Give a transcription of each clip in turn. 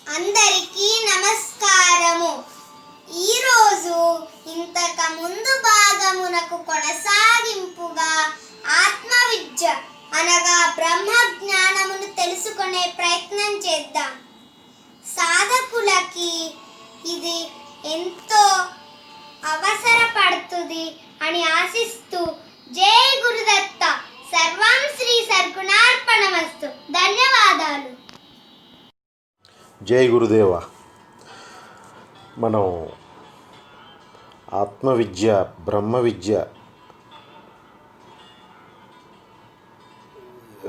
అందరికీ నమస్కారము. ఈరోజు ఇంతక ముందు భాగమునకు కొనసాగింపుగా ఆత్మవిద్య అనగా బ్రహ్మ జ్ఞానమును తెలుసుకునే ప్రయత్నం చేద్దాం. సాధకులకి ఇది ఎంతో అవసరపడుతుంది అని ఆశిస్తూ జై గురుదత్త. సర్వం శ్రీ సద్గుణార్పణమస్తు. ధన్యవాదాలు. జై గురుదేవ. మనం ఆత్మవిద్య, బ్రహ్మ విద్య,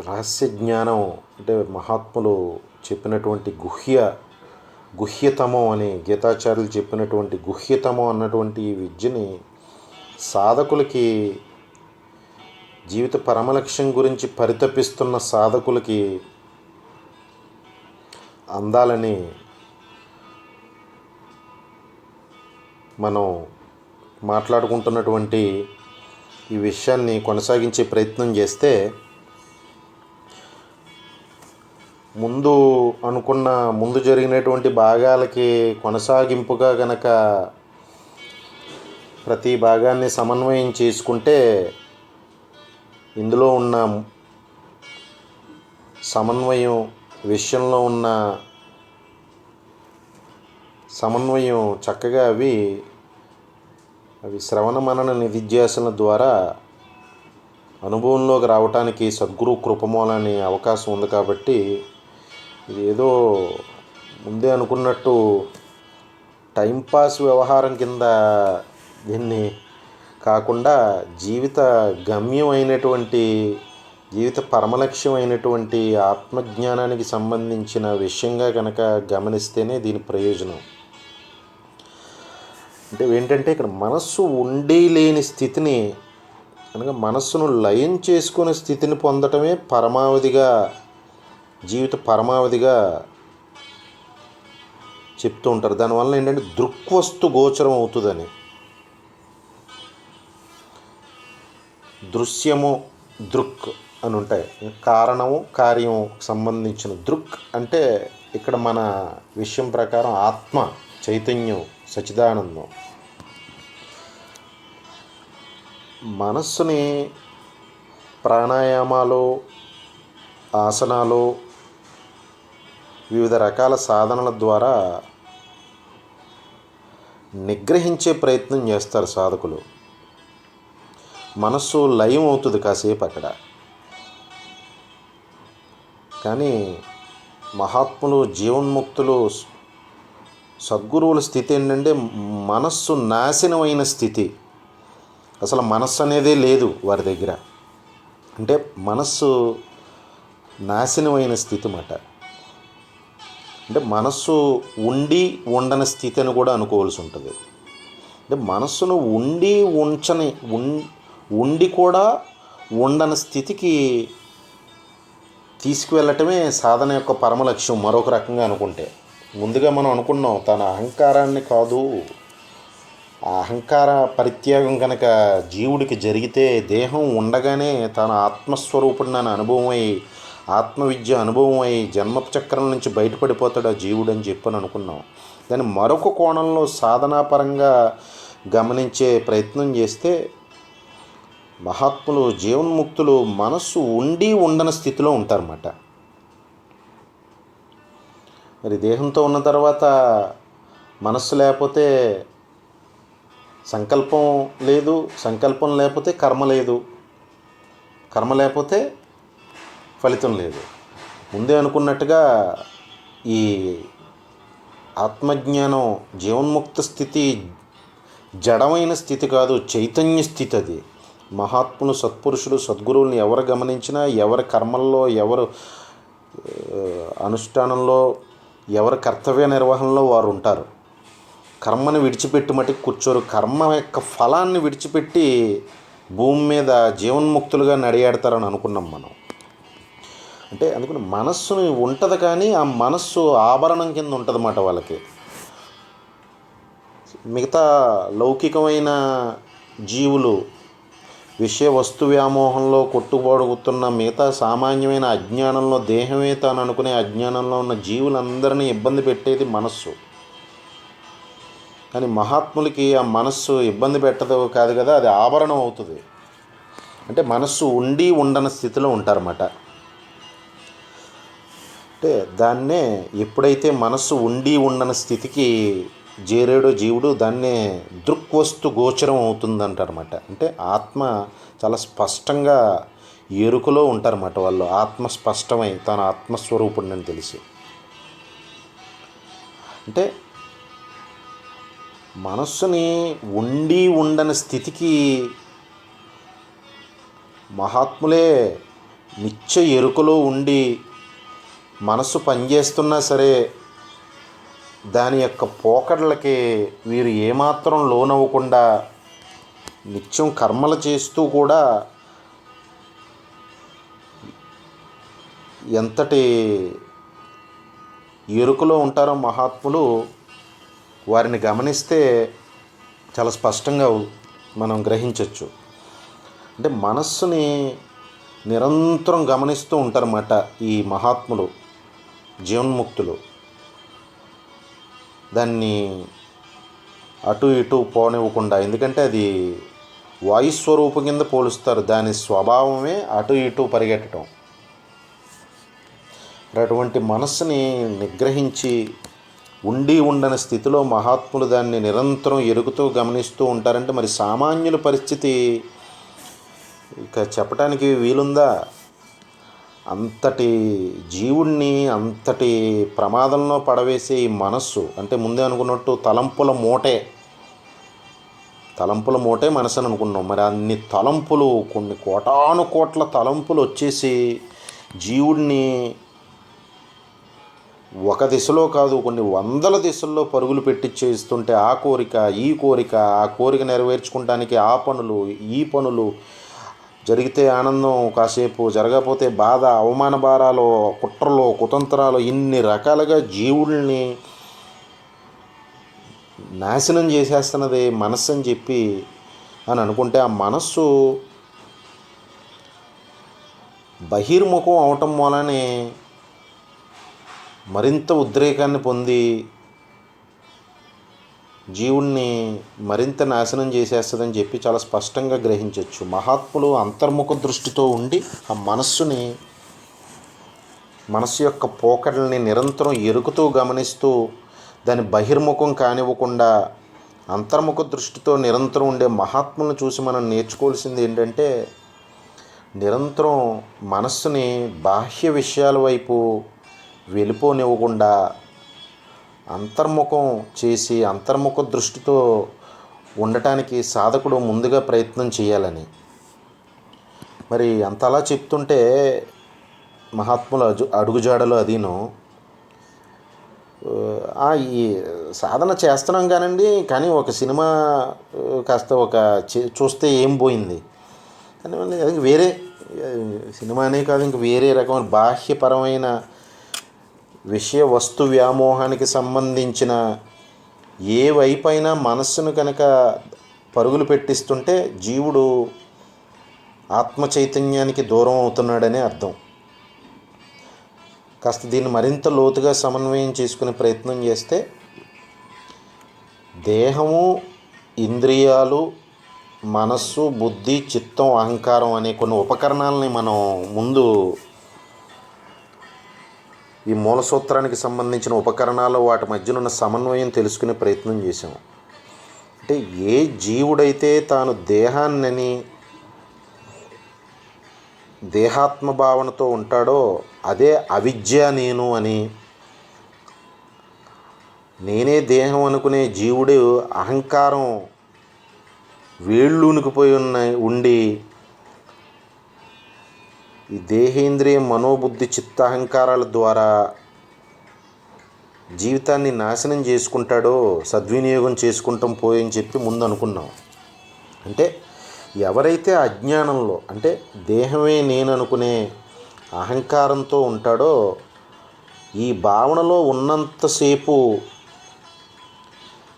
రహస్య జ్ఞానం అంటే మహాత్ములు చెప్పినటువంటి గుహ్యతమం అని గీతాచార్యులు చెప్పినటువంటి గుహ్యతమం అన్నటువంటి ఈ విద్యని సాధకులకి, జీవిత పరమలక్ష్యం గురించి పరితపిస్తున్న సాధకులకి అందాలని మనం మాట్లాడుకుంటున్నటువంటి ఈ విషయాన్ని కొనసాగించే ప్రయత్నం చేస్తే, ముందు జరిగినటువంటి భాగాలకి కొనసాగింపుగా గనక ప్రతి భాగాన్ని సమన్వయం చేసుకుంటే ఇందులో ఉన్న సమన్వయం విషయంలో ఉన్న సమన్వయం చక్కగా అవి శ్రవణ మనన నిధిధ్యాసన ద్వారా అనుభవంలోకి రావటానికి సద్గురు కృపమూలని అవకాశం ఉంది. కాబట్టి ఇది ఏదో ముందే అనుకున్నట్టు టైంపాస్ వ్యవహారం కింద దీన్ని కాకుండా జీవిత గమ్యం అయినటువంటి, జీవిత పరమలక్ష్యం అయినటువంటి ఆత్మజ్ఞానానికి సంబంధించిన విషయంగా కనుక గమనిస్తేనే దీని ప్రయోజనం. అంటే ఏంటంటే ఇక్కడ మనస్సు ఉండి లేని స్థితిని, అనగా మనస్సును లయం చేసుకునే స్థితిని పొందటమే పరమావధిగా, జీవిత పరమావధిగా చెప్తూ ఉంటారు. దానివల్ల ఏంటంటే దృక్వస్తు గోచరం అవుతుందని. దృశ్యము, దృక్ అని ఉంటాయి. కారణము, కార్యము సంబంధించిన దృక్ అంటే ఇక్కడ మన విషయం ప్రకారం ఆత్మ, చైతన్యం, సచిదానందం. మనస్సుని ప్రాణాయామాలు, ఆసనాలు, వివిధ రకాల సాధనల ద్వారా నిగ్రహించే ప్రయత్నం చేస్తారు సాధకులు. మనస్సు లయం అవుతుంది కాసేపు అక్కడ. కానీ మహాత్ములు, జీవన్ముక్తులు, సద్గురువుల స్థితి ఏంటంటే మనస్సు నాశనమైన స్థితి. అసలు మనస్సు అనేదే లేదు వారి దగ్గర. అంటే మనస్సు నాశనమైన స్థితి అన్నమాట. అంటే మనస్సు ఉండి ఉండని స్థితి అని కూడా అనుకోవాల్సి ఉంటుంది. అంటే మనస్సును ఉండి కూడా ఉండని స్థితికి తీసుకువెళ్ళటమే సాధన యొక్క పరమ లక్ష్యం. మరొక రకంగా అనుకుంటే, ముందుగా మనం అనుకున్నాం తన అహంకారాన్ని కాదు, ఆ అహంకార పరిత్యాగం కనుక జీవుడికి జరిగితే దేహం ఉండగానే తన ఆత్మస్వరూపుడిని అని అనుభవమై, ఆత్మవిద్య అనుభవమై జన్మచక్రం నుంచి బయటపడిపోతాడు ఆ జీవుడు అని చెప్పని అనుకున్నాం. దాన్ని మరొక కోణంలో సాధనాపరంగా గమనించే ప్రయత్నం చేస్తే, మహాత్ములు, జీవన్ముక్తులు మనస్సు ఉండి ఉండని స్థితిలో ఉంటారన్నమాట. మరి దేహంతో ఉన్న తర్వాత మనస్సు లేకపోతే సంకల్పం లేదు, సంకల్పం లేకపోతే కర్మ లేదు, కర్మ లేకపోతే ఫలితం లేదు. ముందే అనుకున్నట్టుగా ఈ ఆత్మజ్ఞానం, జీవన్ముక్త స్థితి జడమైన స్థితి కాదు, చైతన్య స్థితి. అది మహాత్ములు, సత్పురుషులు, సద్గురువుల్ని ఎవరు గమనించినా, ఎవరి కర్మల్లో, ఎవరు అనుష్ఠానంలో, ఎవరి కర్తవ్య నిర్వహణలో వారు ఉంటారు. కర్మని విడిచిపెట్టి మటుకు కూర్చోరు. కర్మ యొక్క ఫలాన్ని విడిచిపెట్టి భూమి మీద జీవన్ముక్తులుగా నడియాడతారని అనుకున్నాం మనం. అంటే అందుకని మనస్సుని ఉంటుంది, కానీ ఆ మనస్సు ఆభరణం కింద ఉంటుంది అన్నమాట వాళ్ళకి. మిగతా లౌకికమైన జీవులు విషయ వస్తు వ్యామోహంలో కొట్టుబడుగుతున్న మిగతా సామాన్యమైన అజ్ఞానంలో, దేహమే తాను అనుకునే అజ్ఞానంలో ఉన్న జీవులందరినీ ఇబ్బంది పెట్టేది మనస్సు. కానీ మహాత్ములకి ఆ మనస్సు ఇబ్బంది పెట్టదు కాదు కదా, అది ఆవరణం అవుతుంది. అంటే మనస్సు ఉండి ఉండని స్థితిలో ఉంటారన్నమాట. అంటే దాన్నే ఎప్పుడైతే మనస్సు ఉండి ఉండని స్థితికి చేరేడో జీవుడు, దాన్నే దృక్వస్తు గోచరం అవుతుందంటారన్నమాట. అంటే ఆత్మ చాలా స్పష్టంగా ఎరుకలో ఉంటారన్నమాట వాళ్ళు. ఆత్మ స్పష్టమై తాను ఆత్మస్వరూపుడిని తెలిసి. అంటే మనస్సుని ఉండి ఉండని స్థితికి మహాత్ములే నిత్య ఎరుకలో ఉండి మనస్సు పనిచేస్తున్నా సరే దాని యొక్క పోకడలకి వీరు ఏమాత్రం లోనవ్వకుండా నిత్యం కర్మలు చేస్తూ కూడా ఎంతటి ఎరుకలో ఉంటారో మహాత్ములు, వారిని గమనిస్తే చాలా స్పష్టంగా మనం గ్రహించవచ్చు. అంటే మనస్సుని నిరంతరం గమనిస్తూ ఉంటారన్నమాట ఈ మహాత్ములు, జీవన్ముక్తులు. దాన్ని అటు ఇటు పోనివ్వకుండా, ఎందుకంటే అది వాయుస్వరూపం కింద పోలుస్తారు. దాని స్వభావమే అటు ఇటు పరిగెట్టడం. అటువంటి మనస్సుని నిగ్రహించి ఉండి ఉండని స్థితిలో మహాత్ములు దాన్ని నిరంతరం ఎరుగుతూ గమనిస్తూ ఉంటారంటే మరి సామాన్యుల పరిస్థితి ఇక చెప్పడానికి వీలుందా? అంతటి జీవుణ్ణి అంతటి ప్రమాదంలో పడవేసే ఈ మనస్సు, అంటే ముందే అనుకున్నట్టు తలంపుల మూటే మనసు అని అనుకున్నాం. మరి అన్ని తలంపులు, కొన్ని కోటాను కోట్ల తలంపులు వచ్చేసి జీవుడిని ఒక దిశలో కాదు కొన్ని వందల దిశల్లో పరుగులు పెట్టించేస్తుంటే ఆ కోరిక ఈ కోరిక, ఆ కోరిక నెరవేర్చుకోవడానికి ఆ పనులు ఈ పనులు, జరిగితే ఆనందం కాసేపు, జరగకపోతే బాధ, అవమాన భారాలు, కుట్రలు, కుతంత్రాలు, ఇన్ని రకాలుగా జీవుల్ని నాశనం చేసేస్తున్నది మనస్సు అని చెప్పి అని అనుకుంటే, ఆ మనస్సు బహిర్ముఖం అవటం వలనే మరింత ఉద్రేకాన్ని పొంది జీవుణ్ణి మరింత నాశనం చేసేస్తుందని చెప్పి చాలా స్పష్టంగా గ్రహించవచ్చు. మహాత్ములు అంతర్ముఖ దృష్టితో ఉండి ఆ మనస్సు యొక్క పోకడల్ని నిరంతరం ఎరుకుతూ గమనిస్తూ దాన్ని బహిర్ముఖం కానివ్వకుండా అంతర్ముఖ దృష్టితో నిరంతరం ఉండే మహాత్ములను చూసి మనం నేర్చుకోవాల్సింది ఏంటంటే, నిరంతరం మనస్సుని బాహ్య విషయాల వైపు వెళ్ళిపోనివ్వకుండా అంతర్ముఖం చేసి అంతర్ముఖ దృష్టితో ఉండటానికి సాధకుడు ముందుగా ప్రయత్నం చేయాలని. మరి అంతలా చెప్తుంటే మహాత్ముల అడుగుజాడలు అదీను ఈ సాధన చేస్తున్నాం కానీ ఒక సినిమా కాస్త చూస్తే ఏం పోయింది కానీ అది వేరే సినిమానే కాదు, ఇంక వేరే రకమైన బాహ్యపరమైన విషయ వస్తు వ్యామోహానికి సంబంధించిన ఏ వైపైనా మనస్సును కనుక పరుగులు పెట్టిస్తుంటే జీవుడు ఆత్మ చైతన్యానికి దూరం అవుతున్నాడనే అర్థం. కాస్త దీన్ని మరింత లోతుగా సమన్వయం చేసుకునే ప్రయత్నం చేస్తే దేహము, ఇంద్రియాలు, మనస్సు, బుద్ధి, చిత్తం, అహంకారం అనే కొన్ని ఉపకరణాలని మనం ముందు ఈ మూల సూత్రానికి సంబంధించిన ఉపకరణాలు వాటి మధ్యనున్న సమన్వయం తెలుసుకునే ప్రయత్నం చేసాం. అంటే ఏ జీవుడైతే తాను దేహాన్ని దేహాత్మ భావనతో ఉంటాడో అదే అవిద్య నేను అని, నేనే దేహం అనుకునే జీవుడు అహంకారం వేళ్ళూనికిపోయి ఉండి ఈ దేహేంద్రియ మనోబుద్ధి చిత్తహంకారాల ద్వారా జీవితాన్ని నాశనం చేసుకుంటాడో, సద్వినియోగం చేసుకుంటాం పోయని చెప్పి ముందు అనుకున్నాం. అంటే ఎవరైతే అజ్ఞానంలో, అంటే దేహమే నేను అనుకునే అహంకారంతో ఉంటాడో, ఈ భావనలో ఉన్నంతసేపు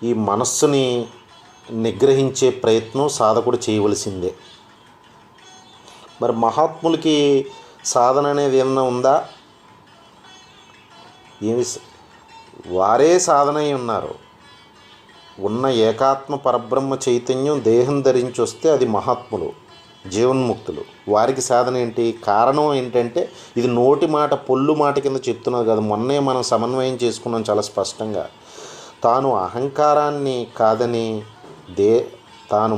ఈ మనస్సుని నిగ్రహించే ప్రయత్నం సాధకుడు చేయవలసిందే. మరి మహాత్ములకి సాధన అనేది ఏమన్నా ఉందా? ఏమి వారే సాధన అయి ఉన్నారు. ఉన్న ఏకాత్మ పరబ్రహ్మ చైతన్యం దేహం ధరించి వస్తే అది మహాత్ములు, జీవన్ముక్తులు. వారికి సాధన ఏంటి? కారణం ఏంటంటే ఇది నోటి మాట, పొల్లు మాట కింద చెప్తున్నది కదా. మొన్నే మనం సమన్వయం చేసుకున్నాం చాలా స్పష్టంగా. తాను అహంకారాన్ని కాదని తాను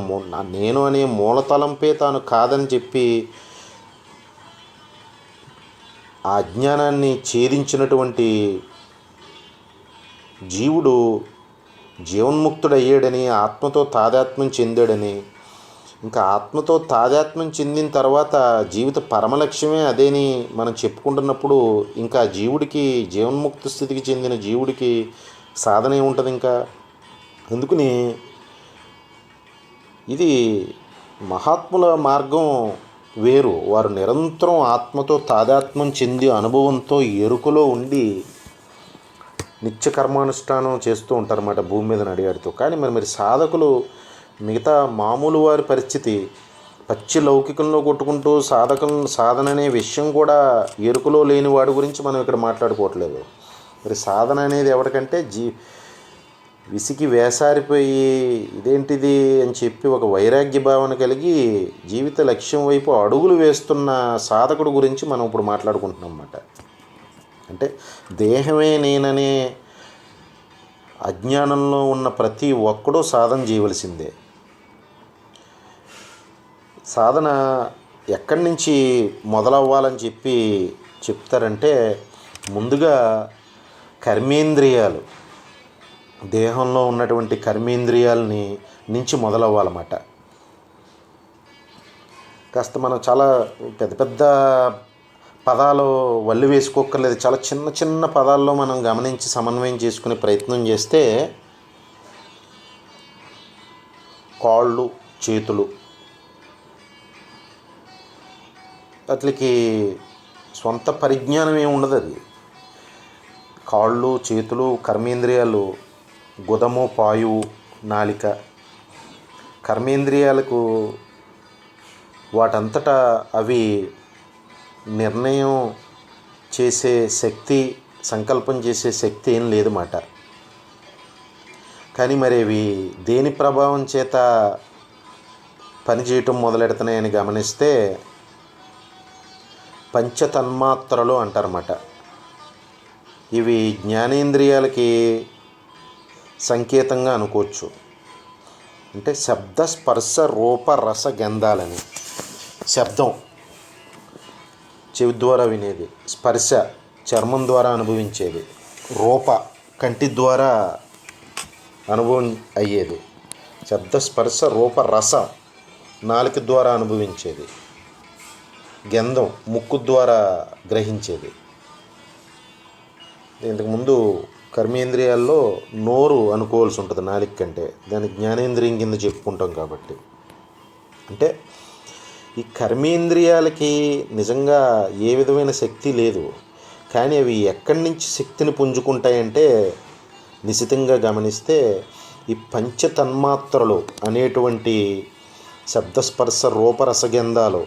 నేను అనే మూలతలంపే తాను కాదని చెప్పి ఆ అజ్ఞానాన్ని ఛేదించినటువంటి జీవుడు జీవన్ముక్తుడయ్యాడని, ఆత్మతో తాదాత్మ్యం చెందాడని, ఇంకా ఆత్మతో తాదాత్మ్యం చెందిన తర్వాత జీవిత పరమలక్ష్యమే అదేని మనం చెప్పుకుంటున్నప్పుడు ఇంకా జీవుడికి, జీవన్ముక్త స్థితికి చెందిన జీవుడికి సాధన ఏముంటుంది ఇంకా? అందుకని ఇది మహాత్ముల మార్గం వేరు. వారు నిరంతరం ఆత్మతో తాదాత్మ్యం చెంది అనుభవంతో ఎరుకలో ఉండి నిత్య కర్మానుష్ఠానం చేస్తూ ఉంటారన్నమాట భూమి మీద నడియాడుతూ. కానీ మరి సాధకులు, మిగతా మామూలు వారి పరిస్థితి పచ్చి లౌకికంలో కొట్టుకుంటూ సాధన అనే విషయం కూడా ఎరుకలో లేని వాడి గురించి మనం ఇక్కడ మాట్లాడుకోవట్లేదు. మరి సాధన అనేది ఎవరికంటే విసికి వేసారిపోయి ఇదేంటిది అని చెప్పి ఒక వైరాగ్య భావన కలిగి జీవిత లక్ష్యం వైపు అడుగులు వేస్తున్న సాధకుడు గురించి మనం ఇప్పుడు మాట్లాడుకుంటున్నాం అన్నమాట. అంటే దేహమే నేననే అజ్ఞానంలో ఉన్న ప్రతి ఒక్కడూ సాధన చేయవలసిందే. సాధన ఎక్కడి నుంచి మొదలవ్వాలని చెప్తారంటే ముందుగా కర్మేంద్రియాలు, దేహంలో ఉన్నటువంటి కర్మేంద్రియాలని నుంచి మొదలవ్వాలన్నమాట. కాస్త మనం చాలా పెద్ద పెద్ద పదాలు వల్లి వేసుకోక్కర్లేదు. చాలా చిన్న చిన్న పదాల్లో మనం గమనించి సమన్వయం చేసుకునే ప్రయత్నం చేస్తే కాళ్ళు, చేతులు, వాటికి సొంత పరిజ్ఞానం ఏమి ఉండదు. అది కాళ్ళు, చేతులు, కర్మేంద్రియాలు, గుదము, పాయువు, నాలిక. కర్మేంద్రియాలకు వాటంతటా అవి నిర్ణయం చేసే శక్తి, సంకల్పం చేసే శక్తి ఏం లేదన్నమాట. కానీ మరి అవి దేని ప్రభావం చేత పనిచేయటం మొదలెడుతున్నాయని గమనిస్తే పంచతన్మాత్రలు అంటారన్నమాట. ఇవి జ్ఞానేంద్రియాలకి సంకేతంగా అనుకోవచ్చు. అంటే శబ్ద, స్పర్శ, రూప, రస, గంధాలని. శబ్దం చెవి ద్వారా వినేది, స్పర్శ చర్మం ద్వారా అనుభవించేది, రూప కంటి ద్వారా అనుభవం అయ్యేది, శబ్ద, స్పర్శ, రూప, రస నాలుక ద్వారా అనుభవించేది, గంధం ముక్కు ద్వారా గ్రహించేది. ఇంతకుముందు కర్మేంద్రియాల్లో నోరు అనుకోవాల్సి ఉంటుంది నాలుక కంటే, దాన్ని జ్ఞానేంద్రియం కింద చెప్పుకుంటాం కాబట్టి. అంటే ఈ కర్మేంద్రియాలకి నిజంగా ఏ విధమైన శక్తి లేదు. కానీ అవి ఎక్కడి నుంచి శక్తిని పుంజుకుంటాయంటే నిశితంగా గమనిస్తే ఈ పంచతన్మాత్రలు అనేటువంటి శబ్దస్పర్శ రూపరసగంధాలు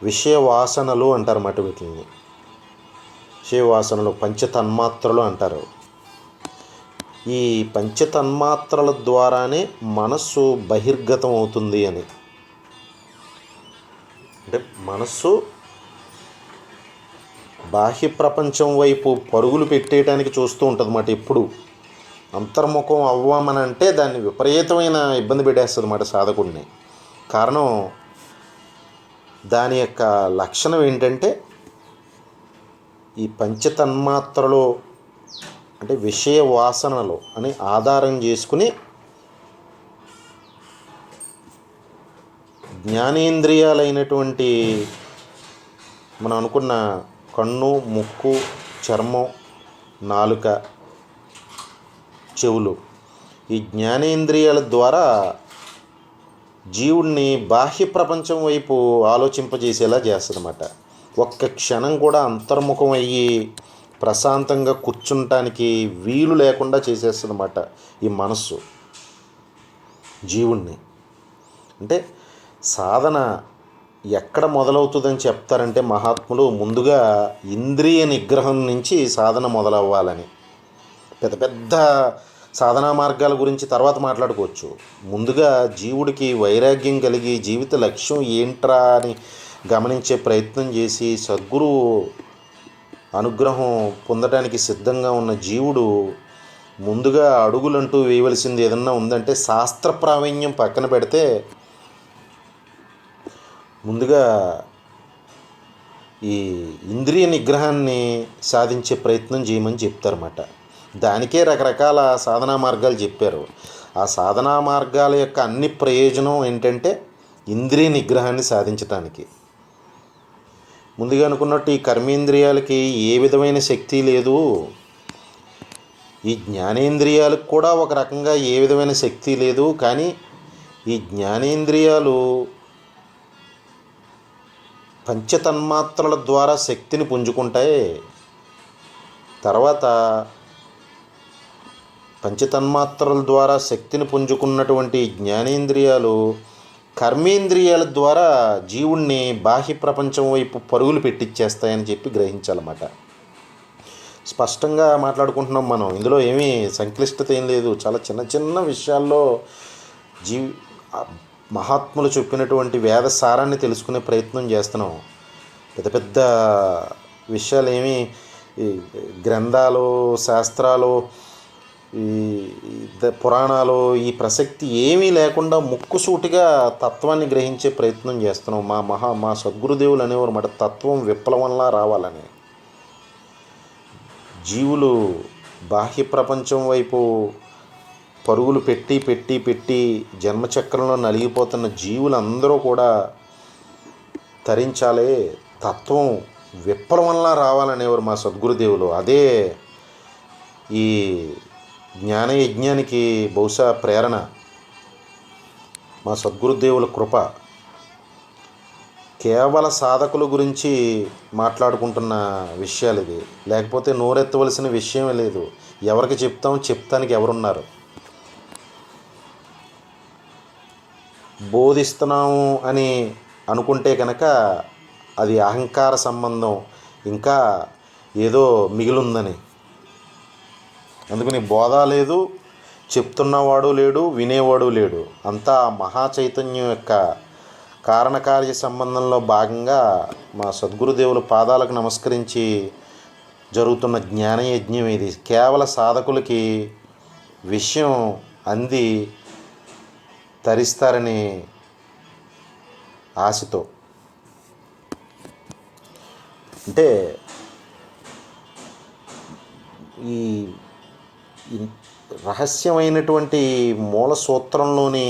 విషయ వాసనలు అంటారన్నమాట. వీటిని విషయవాసనలు పంచతన్మాత్రలు అంటారు. ఈ పంచతన్మాత్రల ద్వారానే మనస్సు బహిర్గతం అవుతుంది అని. అంటే మనస్సు బాహ్య ప్రపంచం వైపు పరుగులు పెట్టేయడానికి చూస్తూ ఉంటుంది అన్నమాట. ఎప్పుడు అంతర్ముఖం అవ్వమనంటే దాన్ని విపరీతమైన ఇబ్బంది పెట్టేస్తుంది అన్నమాట సాధకుడిని. కారణం దాని యొక్క లక్షణం ఏంటంటే ఈ పంచతన్మాత్రలు అంటే విషయ వాసనలు అని ఆధారం చేసుకుని జ్ఞానేంద్రియాలైనటువంటి మనం అనుకున్న కన్ను, ముక్కు, చర్మం, నాలుక, చెవులు, ఈ జ్ఞానేంద్రియాల ద్వారా జీవుడిని బాహ్య ప్రపంచం వైపు ఆలోచింపజేసేలా చేస్తుందన్నమాట. ఒక్క క్షణం కూడా అంతర్ముఖం అయ్యి ప్రశాంతంగా కూర్చుంటానికి వీలు లేకుండా చేసేస్తుందన్నమాట ఈ మనస్సు జీవుణ్ణి. అంటే సాధన ఎక్కడ మొదలవుతుందని చెప్తారంటే మహాత్ములు ముందుగా ఇంద్రియ నిగ్రహం నుంచి సాధన మొదలవ్వాలని. పెద్ద పెద్ద సాధనా మార్గాల గురించి తర్వాత మాట్లాడుకోవచ్చు. ముందుగా జీవుడికి వైరాగ్యం కలిగి జీవిత లక్ష్యం ఏంట్రా అని గమనించే ప్రయత్నం చేసి సద్గురువు అనుగ్రహం పొందడానికి సిద్ధంగా ఉన్న జీవుడు ముందుగా అడుగులంటూ వేయవలసింది ఏదన్నా ఉందంటే శాస్త్ర ప్రావీణ్యం పక్కన పెడితే ముందుగా ఈ ఇంద్రియ నిగ్రహాన్ని సాధించే ప్రయత్నం చేయమని చెప్తారన్నమాట. దానికే రకరకాల సాధనా మార్గాలు చెప్పారు. ఆ సాధనా మార్గాల యొక్క అన్ని ప్రయోజనం ఏంటంటే ఇంద్రియ నిగ్రహాన్ని సాధించటానికి. ముందుగా అనుకున్నట్టు ఈ కర్మేంద్రియాలకి ఏ విధమైన శక్తి లేదు, ఈ జ్ఞానేంద్రియాలకు కూడా ఒక రకంగా ఏ విధమైన శక్తి లేదు. కానీ ఈ జ్ఞానేంద్రియాలు పంచతన్మాత్రల ద్వారా శక్తిని పుంజుకుంటాయి. తర్వాత పంచతన్మాత్రల ద్వారా శక్తిని పుంజుకున్నటువంటి జ్ఞానేంద్రియాలు కర్మేంద్రియాల ద్వారా జీవుణ్ణి బాహ్య ప్రపంచం వైపు పరుగులు పెట్టిచ్చేస్తాయని చెప్పి గ్రహించాలన్నమాట. స్పష్టంగా మాట్లాడుకుంటున్నాం మనం. ఇందులో ఏమీ సంక్లిష్టత ఏం లేదు. చాలా చిన్న చిన్న విషయాల్లో మహాత్ములు చెప్పినటువంటి వేద సారాన్ని తెలుసుకునే ప్రయత్నం చేస్తున్నాం. పెద్ద పెద్ద విషయాలు ఏమీ గ్రంథాలు, శాస్త్రాలు, ఈ పురాణాలు ఈ ప్రసక్తి ఏమీ లేకుండా ముక్కుసూటిగా తత్వాన్ని గ్రహించే ప్రయత్నం చేస్తున్నాం. మా సద్గురుదేవులు అనేవారు మాట తత్వం విప్లవంలా రావాలని. జీవులు బాహ్య ప్రపంచం వైపు పరుగులు పెట్టి పెట్టి పెట్టి జన్మచక్రంలో నలిగిపోతున్న జీవులందరూ కూడా తరించాలి, తత్వం విప్లవంలా రావాలనేవారు మా సద్గురుదేవులు. అదే ఈ జ్ఞాన యజ్ఞానికి బహుశా ప్రేరణ మా సద్గురుదేవుల కృప. కేవల సాధకుల గురించి మాట్లాడుకుంటున్న విషయాలు ఇది. లేకపోతే నోరెత్తవలసిన విషయమే లేదు. ఎవరికి చెప్తానికి ఎవరున్నారు? బోధిస్తున్నాము అని అనుకుంటే కనుక అది అహంకార సంబంధం, ఇంకా ఏదో మిగిలిందని. అందుకని బోధ లేదు, చెప్తున్నవాడు లేడు, వినేవాడు లేడు. అంతా మహా చైతన్యం యొక్క కారణకార్య సంబంధంలో భాగంగా మా సద్గురుదేవుల పాదాలకు నమస్కరించి జరుగుతున్న జ్ఞానయజ్ఞం ఇది. కేవల సాధకులకి విషయం అంది తరిస్తారని ఆశతో. అంటే ఈ రహస్యమైనటువంటి మూల సూత్రంలోని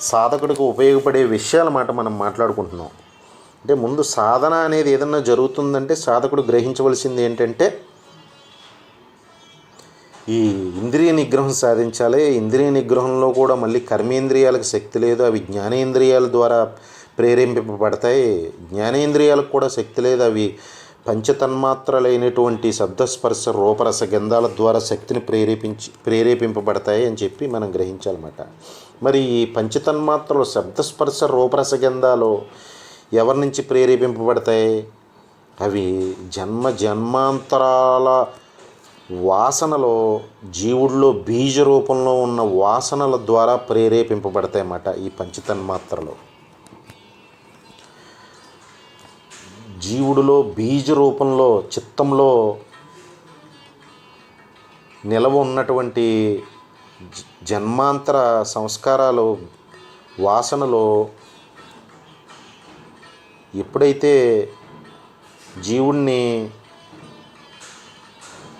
సాధకుడికి ఉపయోగపడే విషయాల మాట మనం మాట్లాడుకుంటున్నాం. అంటే ముందు సాధన అనేది ఏదన్నా జరుగుతుందంటే సాధకుడు గ్రహించవలసింది ఏంటంటే ఈ ఇంద్రియ నిగ్రహం సాధించాలి. ఇంద్రియ నిగ్రహంలో కూడా మళ్ళీ కర్మేంద్రియాలకు శక్తి లేదు, అవి జ్ఞానేంద్రియాల ద్వారా ప్రేరేపింపబడతాయి. జ్ఞానేంద్రియాలకు కూడా శక్తి లేదు, అవి పంచతన్మాత్రలైనటువంటి శబ్దస్పర్శ రూపరస గంధాల ద్వారా శక్తిని ప్రేరేపింపబడతాయి అని చెప్పి మనం గ్రహించాలన్నమాట. మరి ఈ పంచతన్మాత్రలు శబ్దస్పర్శ రూపరస గంధాలు ఎవరి నుంచి ప్రేరేపింపబడతాయి? అవి జన్మాంతరాల వాసనలో జీవుడిలో బీజ రూపంలో ఉన్న వాసనల ద్వారా ప్రేరేపింపబడతాయి అన్నమాట. ఈ పంచతన్మాత్రలు జీవుడిలో బీజ రూపంలో చిత్తంలో నిలవ ఉన్నటువంటి జన్మాంతర సంస్కారాలు, వాసనలు ఎప్పుడైతే జీవుణ్ణి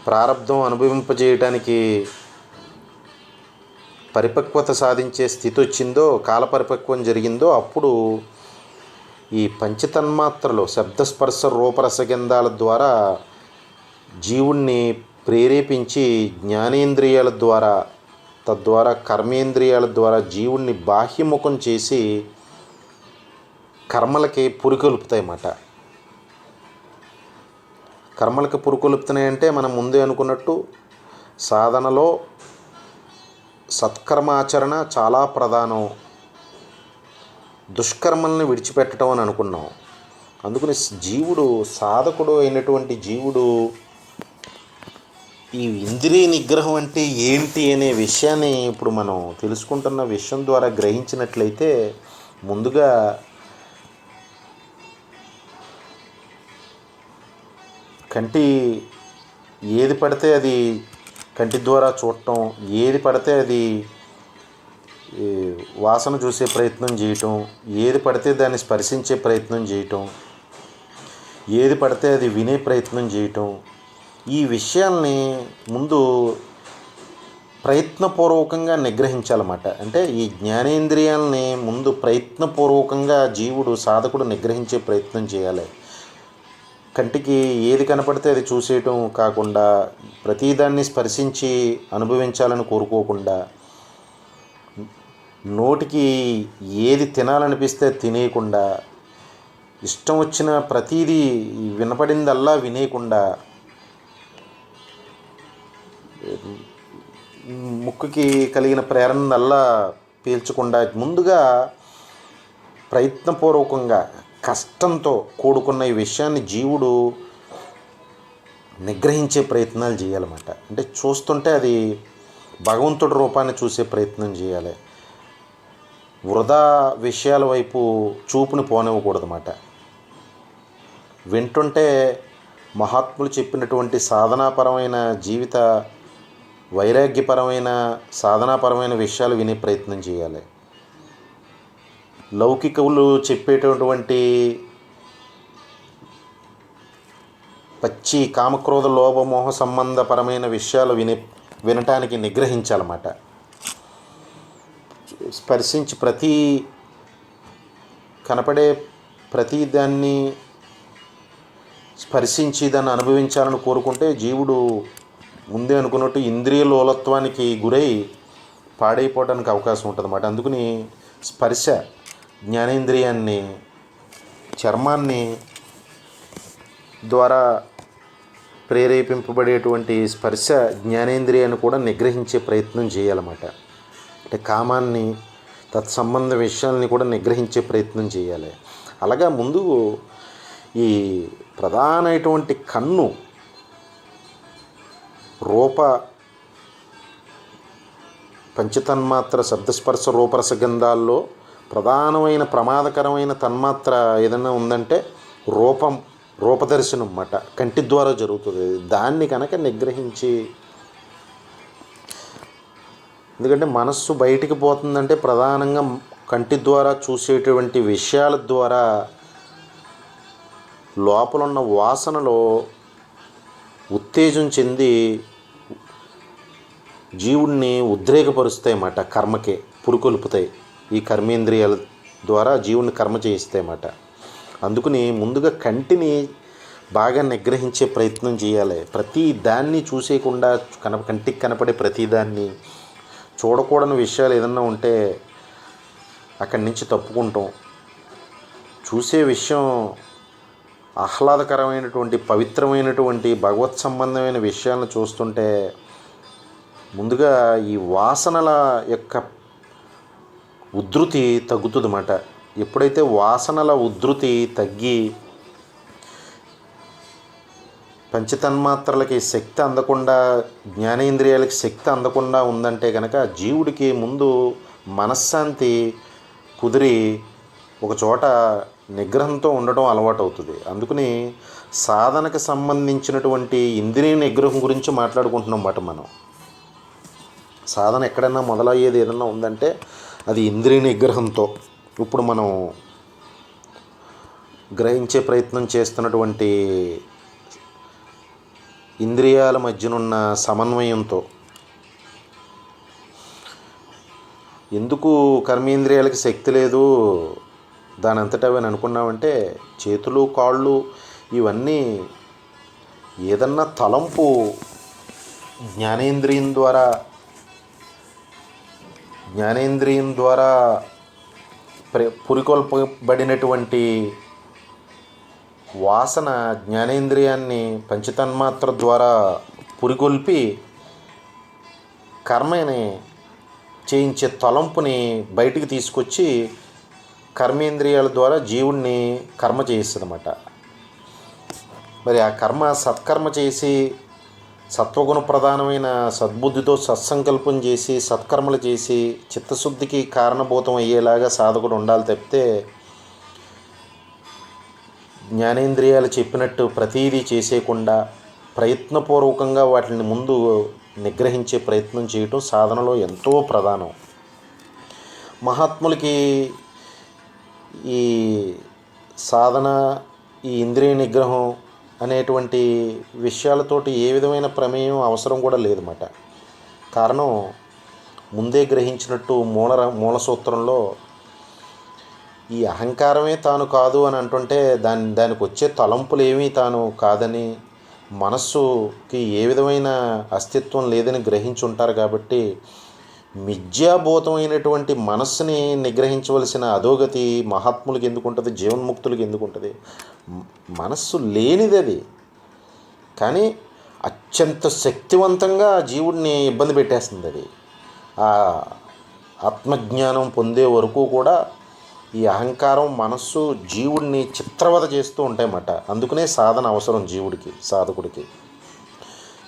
ప్రారబ్ధం అనుభవింపజేయడానికి పరిపక్వత సాధించే స్థితి వచ్చిందో, కాలపరిపక్వం జరిగిందో, అప్పుడు ఈ పంచతన్మాత్రలు శబ్దస్పర్శ రూపరసగంధాల ద్వారా జీవుణ్ణి ప్రేరేపించి జ్ఞానేంద్రియాల ద్వారా, తద్వారా కర్మేంద్రియాల ద్వారా జీవుణ్ణి బాహ్యముఖం చేసి కర్మలకి పురికొల్పుతాయన్నమాట. కర్మలకి పురుకొల్పుతున్నాయంటే మనం ముందే అనుకున్నట్టు సాధనలో సత్కర్మాచరణ చాలా ప్రధానం. దుష్కర్మల్ని విడిచిపెట్టడం అని అనుకున్నాం. అందుకని జీవుడు, సాధకుడు అయినటువంటి జీవుడు ఈ ఇంద్రియ నిగ్రహం అంటే ఏంటి అనే విషయాన్ని ఇప్పుడు మనం తెలుసుకుంటున్న విషయం ద్వారా గ్రహించినట్లయితే, ముందుగా కంటి ఏది పడితే అది కంటి ద్వారా చూడటం, ఏది పడితే అది వాసన చూసే ప్రయత్నం చేయటం, ఏది పడితే దాన్ని స్పర్శించే ప్రయత్నం చేయటం, ఏది పడితే అది వినే ప్రయత్నం చేయటం, ఈ విషయాల్ని ముందు ప్రయత్నపూర్వకంగా నిగ్రహించాలన్నమాట. అంటే ఈ జ్ఞానేంద్రియాలని ముందు ప్రయత్నపూర్వకంగా జీవుడు, సాధకుడు నిగ్రహించే ప్రయత్నం చేయాలి. కంటికి ఏది కనపడితే అది చూసేయటం కాకుండా, ప్రతిదాన్ని స్పర్శించి అనుభవించాలని కోరుకోకుండా, నోటికి ఏది తినాలనిపిస్తే తినేయకుండా, ఇష్టం వచ్చిన ప్రతీదీ వినపడిందల్లా వినేయకుండా, ముక్కుకి కలిగిన ప్రేరణల్లా పీల్చకుండా, ముందుగా ప్రయత్నపూర్వకంగా కష్టంతో కూడుకున్న ఈ విషయాన్ని జీవుడు నిగ్రహించే ప్రయత్నాలు చేయాలన్నమాట. అంటే చూస్తుంటే అది భగవంతుడి రూపాన్ని చూసే ప్రయత్నం చేయాలి. వృధా విషయాల వైపు చూపుని పోనివ్వకూడదన్నమాట. వింటుంటే మహాత్ములు చెప్పినటువంటి సాధనాపరమైన జీవిత వైరాగ్యపరమైన సాధనాపరమైన విషయాలు వినే ప్రయత్నం చేయాలి. లౌకికులు చెప్పేటటువంటి పచ్చి కామక్రోధ లోభమోహ సంబంధపరమైన విషయాలు వినటానికి నిగ్రహించాలన్నమాట. స్పర్శించి కనపడే ప్రతి దాన్ని స్పర్శించి దాన్ని అనుభవించాలని కోరుకుంటే జీవుడు ముందే అనుకున్నట్టు ఇంద్రియ లోలత్వానికి గురై పాడైపోవడానికి అవకాశం ఉంటుందన్నమాట. అందుకని స్పర్శ జ్ఞానేంద్రియాన్ని, చర్మాన్ని ద్వారా ప్రేరేపింపబడేటువంటి స్పర్శ జ్ఞానేంద్రియాన్ని కూడా నిగ్రహించే ప్రయత్నం చేయాలన్నమాట. అంటే కామాన్ని, తత్సంబంధ విషయాల్ని కూడా నిగ్రహించే ప్రయత్నం చేయాలి. అలాగా ముందు ఈ ప్రధానమైనటువంటి కన్ను రూప పంచతన్మాత్ర శబ్దస్పర్శ రూపరసగంధాల్లో ప్రధానమైన ప్రమాదకరమైన తన్మాత్ర ఏదైనా ఉందంటే రూపదర్శనం అన్నమాట. కంటి ద్వారా జరుగుతుంది. దాన్ని కనుక నిగ్రహించి, ఎందుకంటే మనస్సు బయటికి పోతుందంటే ప్రధానంగా కంటి ద్వారా చూసేటువంటి విషయాల ద్వారా లోపలున్న వాసనలో ఉత్తేజం చెంది జీవుడిని ఉద్రేకపరుస్తాయి అన్నమాట. కర్మకే పురుకొల్పుతాయి. ఈ కర్మేంద్రియాల ద్వారా జీవుడిని కర్మ చేయిస్తాయి అన్నమాట. అందుకని ముందుగా కంటిని బాగా నిగ్రహించే ప్రయత్నం చేయాలి. ప్రతి దాన్ని చూసేయకుండా, కంటికి కనపడే ప్రతిదాన్ని, చూడకూడని విషయాలు ఏదన్నా ఉంటే అక్కడి నుంచి తప్పుకుంటాం. చూసే విషయం ఆహ్లాదకరమైనటువంటి, పవిత్రమైనటువంటి, భగవత్ సంబంధమైన విషయాలను చూస్తుంటే ముందుగా ఈ వాసనల యొక్క ఉధృతి తగ్గుతుందన్నమాట. ఎప్పుడైతే వాసనల ఉధృతి తగ్గి పంచతన్మాత్రలకి శక్తి అందకుండా, జ్ఞానేంద్రియాలకి శక్తి అందకుండా ఉందంటే కనుక జీవుడికి ముందు మనశ్శాంతి కుదిరి ఒకచోట నిగ్రహంతో ఉండటం అలవాటు అవుతుంది. అందుకని సాధనకు సంబంధించినటువంటి ఇంద్రియ నిగ్రహం గురించి మాట్లాడుకుంటున్నాం అన్నమాట. మనం సాధన ఎక్కడైనా మొదలయ్యేది ఏదన్నా ఉందంటే అది ఇంద్రియ నిగ్రహంతో. ఇప్పుడు మనం గ్రహించే ప్రయత్నం చేస్తున్నటువంటి ఇంద్రియాల మధ్యనున్న సమన్వయంతో. ఎందుకు కర్మేంద్రియాలకి శక్తి లేదు, దాని అంతటా అని అనుకున్నామంటే, చేతులు, కాళ్ళు ఇవన్నీ ఏదన్నా తలంపు జ్ఞానేంద్రియం ద్వారా పురికొల్పబడినటువంటి వాసన జ్ఞానేంద్రియాన్ని పంచతన్మాత్ర ద్వారా పురికొల్పి కర్మని చేయించే తలంపుని బయటికి తీసుకొచ్చి కర్మేంద్రియాల ద్వారా జీవుణ్ణి కర్మ చేయిస్తుందన్నమాట. మరి ఆ కర్మ సత్కర్మ చేసి సత్వగుణ ప్రధానమైన సద్బుద్ధితో సత్సంకల్పం చేసి సత్కర్మలు చేసి చిత్తశుద్ధికి కారణభూతం అయ్యేలాగా సాధకుడు ఉండాలి తప్పితే జ్ఞానేంద్రియాలు చెప్పినట్టు ప్రతీదీ చేసేయకుండా ప్రయత్నపూర్వకంగా వాటిని ముందు నిగ్రహించే ప్రయత్నం చేయటం సాధనలో ఎంతో ప్రధానం. మహాత్ములకి ఈ సాధన, ఈ ఇంద్రియ నిగ్రహం అనేటువంటి విషయాలతోటి ఏ విధమైన ప్రమేయం అవసరం కూడా లేదన్నమాట. కారణం ముందే గ్రహించినట్టు మూల సూత్రంలో ఈ అహంకారమే తాను కాదు అని అంటుంటే దానికి వచ్చే తలంపులు ఏమీ తాను కాదని, మనస్సుకి ఏ విధమైన అస్తిత్వం లేదని గ్రహించి ఉంటారు. కాబట్టి మిథ్యాభూతమైనటువంటి మనస్సుని నిగ్రహించవలసిన అధోగతి మహాత్ములకి ఎందుకు ఉంటుంది, జీవన్ముక్తులకి ఎందుకు ఉంటుంది? మనస్సు లేనిది అది, కానీ అత్యంత శక్తివంతంగా జీవుడిని ఇబ్బంది పెట్టేస్తుంది. అది ఆ ఆత్మజ్ఞానం పొందే వరకు కూడా ఈ అహంకారం మనస్సు జీవుడిని చిత్రవద చేస్తూ ఉంటాయన్నమాట. అందుకనే సాధన అవసరం జీవుడికి, సాధకుడికి.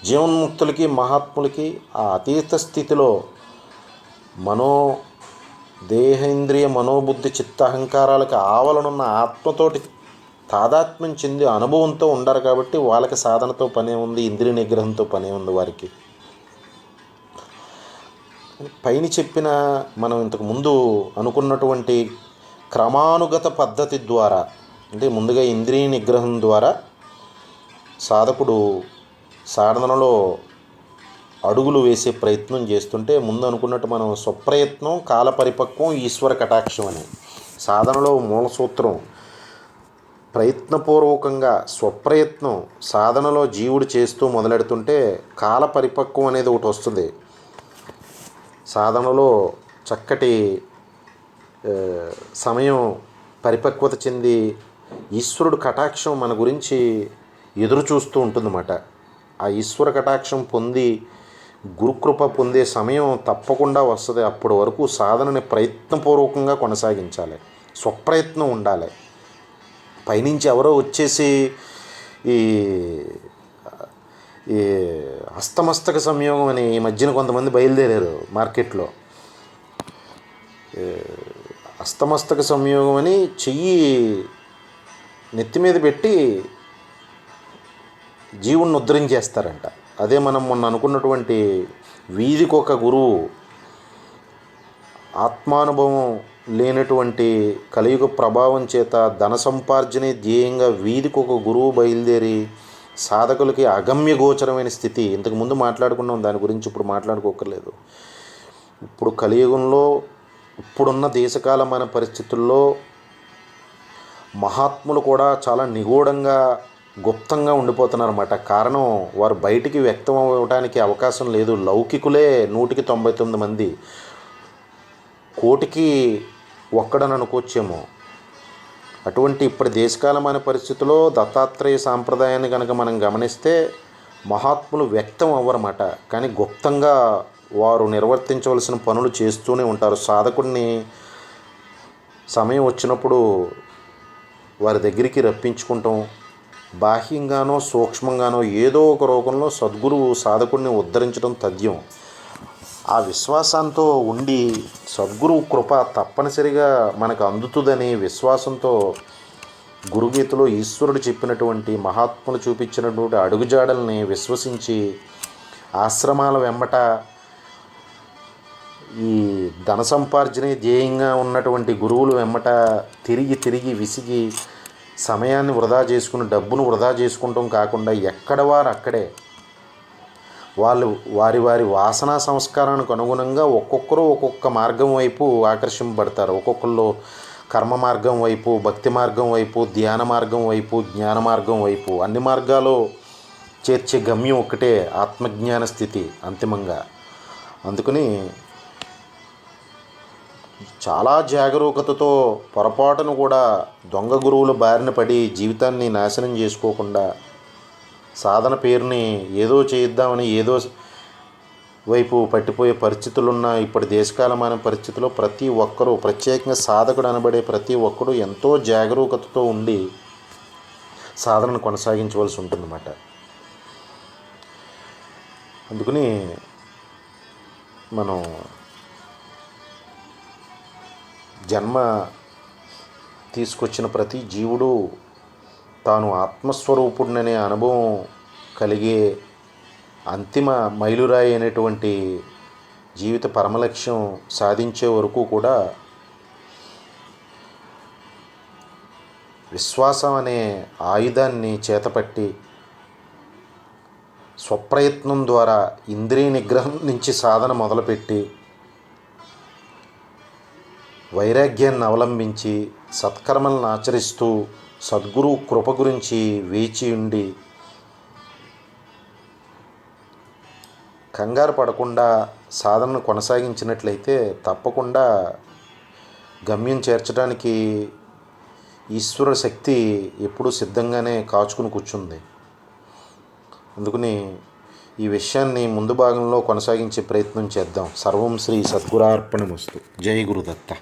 జీవన్ముక్తులకి మహాత్ములకి ఆ అతీత స్థితిలో దేహేంద్రియ మనోబుద్ధి చిత్త అహంకారాలకు ఆవలనున్న ఆత్మతోటి తాదాత్మ్యం చెంది అనుభవంతో ఉండరు. కాబట్టి వాళ్ళకి సాధనతో పనే ఉంది, ఇంద్రియ నిగ్రహంతో పనే ఉంది వారికి. పైన చెప్పిన మనం ఇంతకుముందు అనుకున్నటువంటి క్రమానుగత పద్ధతి ద్వారా, అంటే ముందుగా ఇంద్రియ నిగ్రహం ద్వారా సాధకుడు సాధనలో అడుగులు వేసే ప్రయత్నం చేస్తుంటే, ముందు అనుకున్నట్టు మనం స్వప్రయత్నం, కాలపరిపక్వం, ఈశ్వర కటాక్షం అని సాధనలో మూల సూత్రం. ప్రయత్నపూర్వకంగా స్వప్రయత్నం సాధనలో జీవుడు చేస్తూ మొదలెడుతుంటే కాలపరిపక్వం అనేది ఒకటి వస్తుంది. సాధనలో చక్కటి సమయం పరిపక్వత చెంది ఈశ్వరుడు కటాక్షం మన గురించి ఎదురు చూస్తూ ఉంటుందన్నమాట. ఆ ఈశ్వర కటాక్షం పొంది గురుకృప పొందే సమయం తప్పకుండా వస్తుంది. అప్పటి వరకు సాధనని ప్రయత్నపూర్వకంగా కొనసాగించాలి, స్వప్రయత్నం ఉండాలి. పైనుంచి ఎవరో వచ్చేసి ఈ ఈ హస్తమస్తక సంయోగం అని ఈ మధ్యన కొంతమంది బయలుదేరారు మార్కెట్లో. హస్తమస్తక సంయోగం అని చెయ్యి నెత్తి మీద పెట్టి జీవుణ్ణి ఉద్ధరించేస్తారంట. అదే మనం మొన్న అనుకున్నటువంటి వీధికి ఒక గురువు, ఆత్మానుభవం లేనటువంటి కలియుగ ప్రభావం చేత ధన సంపార్జనే ధ్యేయంగా వీధికి ఒక గురువు బయలుదేరి సాధకులకి అగమ్య గోచరమైన స్థితి. ఇంతకుముందు మాట్లాడుకున్నాం దాని గురించి, ఇప్పుడు మాట్లాడుకోకర్లేదు. ఇప్పుడు కలియుగంలో ఇప్పుడున్న దేశకాలమైన పరిస్థితుల్లో మహాత్ములు కూడా చాలా నిగూఢంగా గుప్తంగా ఉండిపోతున్నారన్నమాట. కారణం వారు బయటికి వ్యక్తం అవ్వడానికి అవకాశం లేదు. లౌకికులే 199 మంది, కోటికి ఒక్కడని అనుకోవచ్చేమో. అటువంటి ఇప్పటి దేశకాలమైన పరిస్థితుల్లో దత్తాత్రేయ సాంప్రదాయాన్ని కనుక మనం గమనిస్తే మహాత్ములు వ్యక్తం అవ్వరన్నమాట. కానీ గుప్తంగా వారు నిర్వర్తించవలసిన పనులు చేస్తూనే ఉంటారు. సాధకుడిని సమయం వచ్చినప్పుడు వారి దగ్గరికి రప్పించుకుంటాం. బాహ్యంగానో సూక్ష్మంగానో ఏదో ఒక రూపంలో సద్గురువు సాధకుడిని ఉద్ధరించడం తథ్యం. ఆ విశ్వాసంతో ఉండి సద్గురువు కృప తప్పనిసరిగా మనకు అందుతుందని విశ్వాసంతో గురుగీతలో ఈశ్వరుడు చెప్పినటువంటి మహాత్ములు చూపించినటువంటి అడుగుజాడల్ని విశ్వసించి ఆశ్రమాల వెంబట ఈ ధన సంపార్జనే ధ్యేయంగా ఉన్నటువంటి గురువులు వెంబట తిరిగి విసిగి సమయాన్ని వృధా చేసుకుని డబ్బును వృధా చేసుకుంటాం కాకుండా ఎక్కడ వారు అక్కడే వాళ్ళు వారి వాసనా సంస్కారానికి అనుగుణంగా ఒక్కొక్కరు ఒక్కొక్క మార్గం వైపు ఆకర్షింపబడతారు. ఒక్కొక్కళ్ళు కర్మ మార్గం వైపు, భక్తి మార్గం వైపు, ధ్యాన మార్గం వైపు, జ్ఞాన మార్గం వైపు, అన్ని మార్గాలు చేర్చే గమ్యం ఒక్కటే, ఆత్మజ్ఞాన స్థితి అంతిమంగా. అందుకని చాలా జాగరూకతతో పొరపాటును కూడా దొంగ గురువుల బారిన పడి జీవితాన్ని నాశనం చేసుకోకుండా సాధన పేరుని ఏదో చేద్దామని ఏదో వైపు పట్టిపోయే పరిస్థితులున్న ఇప్పటి దేశకాలమైన పరిస్థితుల్లో ప్రతి ఒక్కరూ, ప్రత్యేకంగా సాధకుడు అనబడే ప్రతి ఒక్కరూ ఎంతో జాగరూకతతో ఉండి సాధనను కొనసాగించవలసి ఉంటుందన్నమాట. అందుకని మనం జన్మ తీసుకొచ్చిన ప్రతి జీవుడు తాను ఆత్మస్వరూపుడిననే అనుభవం కలిగే అంతిమ మైలురాయి అయినటువంటి జీవిత పరమలక్ష్యం సాధించే వరకు కూడా విశ్వాసం అనే ఆయుధాన్ని చేతపట్టి స్వప్రయత్నం ద్వారా ఇంద్రియ నిగ్రహం నుంచి సాధన మొదలుపెట్టి వైరాగ్యాన్ని అవలంబించి సత్కర్మలను ఆచరిస్తూ సద్గురు కృప గురించి వేచి ఉండి కంగారు పడకుండా సాధనను కొనసాగించినట్లయితే తప్పకుండా గమ్యం చేర్చడానికి ఈశ్వర శక్తి ఎప్పుడూ సిద్ధంగానే కాచుకుని కూర్చుంది. అందుకని ఈ విషయాన్ని ముందు భాగంలో కొనసాగించే ప్రయత్నం చేద్దాం. సర్వం శ్రీ సద్గురార్పణమస్తు. జై గురుదత్త.